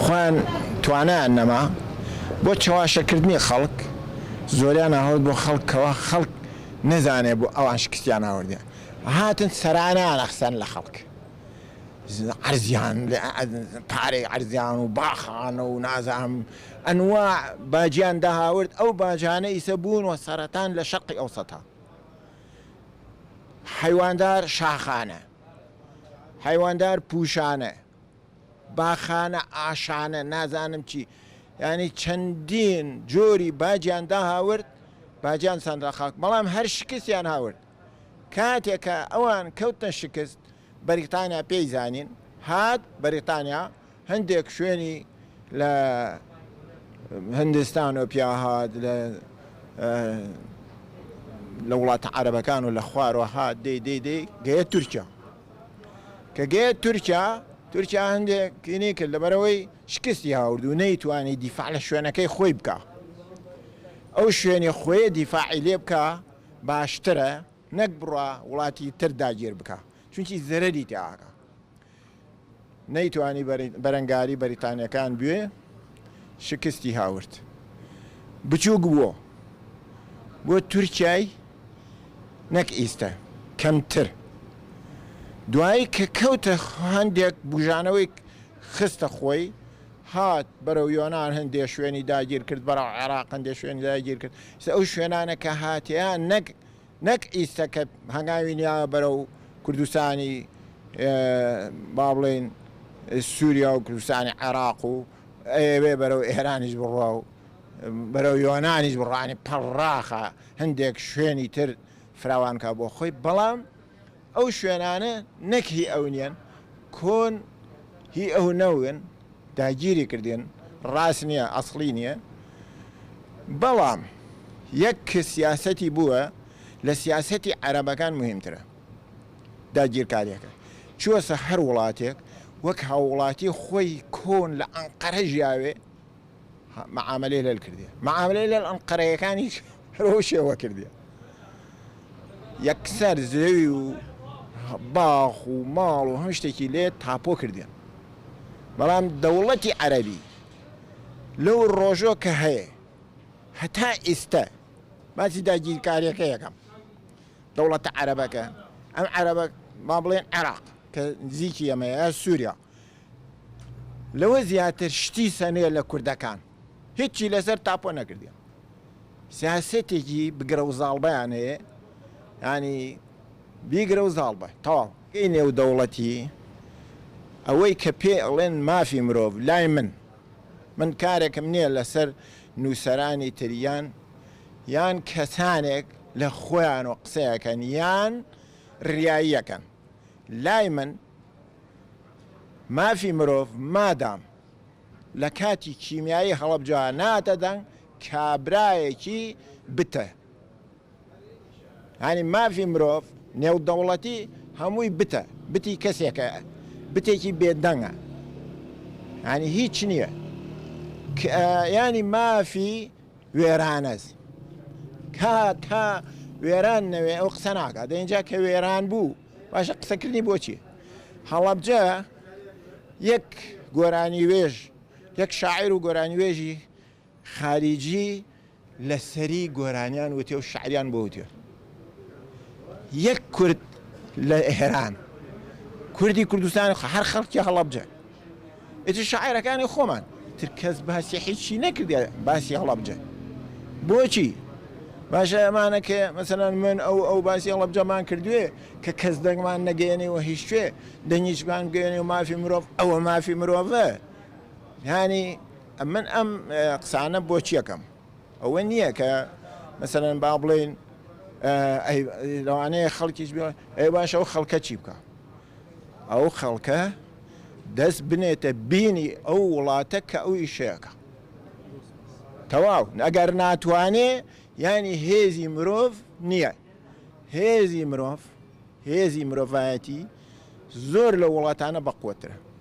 خوان توانایان نەما بۆ چاواشەکردنی خەڵک زۆریان هەڵت بۆ خەڵکەوە خەڵک نەزانێ بۆ ئەوان شکستیان ئاوردیان هاتن سەرانیان ئەخسەن لە خەڵک عەرزیان پارەی عەرزیان و باخانە و نازانم ئەنواع باجیان داهاورد ئەو باجانە ئیسە بوونەوە سەرەتان لە شەرقی ئەوسەتا حەیواندار شاخانە حەیواندار پوشانە باخانە ئاشانە نازانم چی یعنی چەندین جۆری باجیان داهاورد باجیان سەندرا خاک بەڵام هەر شکستیان هاورد کاتێکە ئەوان کەوتە شکست بەریتانیا پێی زانین هات بەریتانیا هەندێک شوێنی لە هەندستان و پیاهات لە وڵاتە عەرەبەکان و لە خوارەوە هات دەی گەیە تورکیا کە گەیە تورکیا هەندێکینی کرد لەبەرەوەی شکستی هاورد و نەیتوانی دیفاع لە شوێنەکەی خۆی بکە ئەو شوێنی خۆی دیفاعی لێ بکە باشترە نەک بڕە وڵاتی تر داگیر بکە چونکی زەرەری تیاکە نەیتوانی بەرەنگاری بەریتانیەکان بوێ شکستی هاورد بچووک بۆ تورکیای نەک ئیستە کەمتر دوایی کە کەوتە هەندێک بژانەوەی خستە خۆی هات بەرەو یۆنان هەندێک شوێنی داگیر کرد بەرەو عێراق هەندێک شوێنی داگیر کرد ئەو شوێنانە کە هاتیان نەک ئیستە کە هەنگاوی نیا بەرەو کوردستانی با بڵێن سووریا و کوردستانی عێراق و ئێوێ بەرەو ئێرانیش بڕوا و بەرەو یۆنانیش بڕوانی پەڕاخە هەندێک شوێنی تر فراوانکە بۆ خۆی بەڵام ئەو شوێنانە نەک هی ئەو نیەن کۆن هی ئەو نەون داگیری کردێن ڕاست نییە ئەسڵی نییە بەڵام یەک کە سیاسەتی بووە لە سیاسەتی عەرەبەکان مهمترە داگیرکاریەکە چووەسە هەر وڵاتێک وەک هاوڵاتی خۆی کۆن لە ئەنقەرە ژیاوێ معاملەی لەل کردێ معاملەی لەل ئەنقەرەیەکانیش هەرۆشێوە کردێ یەکسەر زەوی و باخ و ماڵ و هەم شتێکی لێ تاپۆ کردێن بەڵام دەوڵەتی عەرەبی لەو ڕۆژۆ کە هەیە هەتا ئێستا باسی داگیرکاریەکە یەکەم دەوڵەتە عەرەبەکە ئەم عەرەبە با بڵێن عێراق کە نزیکی ئەمەیە سووریا لەوە زیاتر شتی سەنێ لە کوردەکان هیچی لەسەر تاپۆ نەکردێن سیاسەتێکی بگرە و زاڵبەیان هەیە ینی بیگرە و زاڵبە تەواو نێو دەوڵەتی ئەوەی کە پێ ئەڵێن مافی مرۆڤ لای من کارێکم نییە لەسەر نووسەرانی تریان یان کەسانێک لە خۆیان و قسەیەکەن یان ڕیاییەکەن لای من مافی مرۆڤ مادام لە کاتی کیمیایی هەڵەبجا ناتەدەن کابرایەکی بتە ینی مافی مرۆڤ نێودەوڵەتی هەمووی بتی کەسێکە بتێکی بێدەنگە ینی هیچ نییە ینی مافی وێرانەز کا وێران نەوێ ئەو قسە ناکات دەینجا کە وێران بوو باشە قسەکردنی بۆچی هەڵەبجە یەک گۆرانی وێژ یەک شاعیر و گۆرانی وێژی خاریجی لەسەری گۆرانیان وتێ و شاعریان بۆ وتێ یەک کورد لە ئێران کوردی کوردستان هەر خەڵکی هەڵەبجە ئێتر شاعیرەکانی خۆمان تر کەس باسی هیچی نەکردێ باسی هەڵەبجە بۆچی باشە ئەمانە کە مەسەلەن من ئەو باسی هەڵەبجەمان کردوێ کە کەس دەنگمان نەگەێنێەوە هیچ شوێ دەنگیشمان گەێنێ و مافی مرۆڤ ئەوە مافی مرۆڤە ینی من ئەم قسانە بۆچی یەکەم ئەوە نییە کە مەسەلەن با بڵێن لەوانەیە خەڵکیش بێ ئەی باشە ئەو خەڵکە چی بکە ئەو خەڵکە دەست بنێتە بینی ئەو وڵاتە کە ئەو ئیشەیەکە تەواو ئەگەر ناتوانێ ینی هێزی مرۆڤ نییە هێزی مرۆڤایەتی زۆر لە وڵاتانە بەقوترە